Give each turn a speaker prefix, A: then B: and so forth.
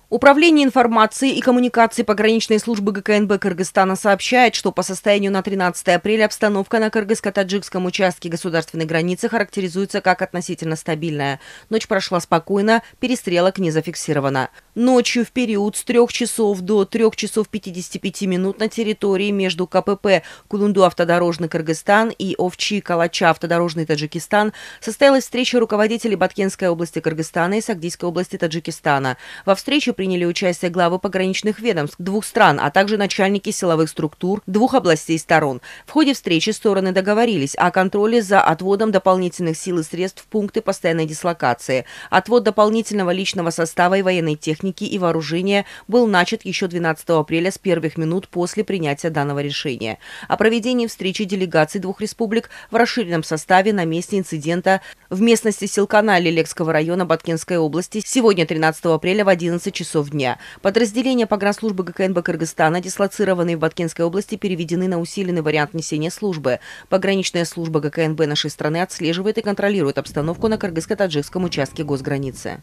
A: Управление информации и коммуникации пограничной службы ГКНБ Кыргызстана сообщает, что по состоянию на 13 апреля обстановка на кыргызско-таджикском участке государственной границы характеризуется как относительно стабильная. Ночь прошла спокойно, перестрелок не зафиксировано. Ночью в период с 3 часов до 3 часов 55 минут на территории между КПП Кулунду-Автодорожный Кыргызстан и Овчи-Калача Автодорожный Таджикистан состоялась встреча руководителей Баткенской области Кыргызстана и Сагдийской области Таджикистана. Во встрече приняли участие главы пограничных ведомств двух стран, а также начальники силовых структур двух областей сторон. В ходе встречи стороны договорились о контроле за отводом дополнительных сил и средств в пункты постоянной дислокации. Отвод дополнительного личного состава и военной техники и вооружения был начат еще 12 апреля с первых минут после принятия данного решения. О проведении встречи делегаций двух республик в расширенном составе на месте инцидента в местности Силкана Лелекского района Баткенской области сегодня, 13 апреля в 11 часов дня. Подразделения погранслужбы ГКНБ Кыргызстана, дислоцированные в Баткенской области, переведены на усиленный вариант несения службы. Пограничная служба ГКНБ нашей страны отслеживает и контролирует обстановку на кыргызско-таджикском участке госграницы.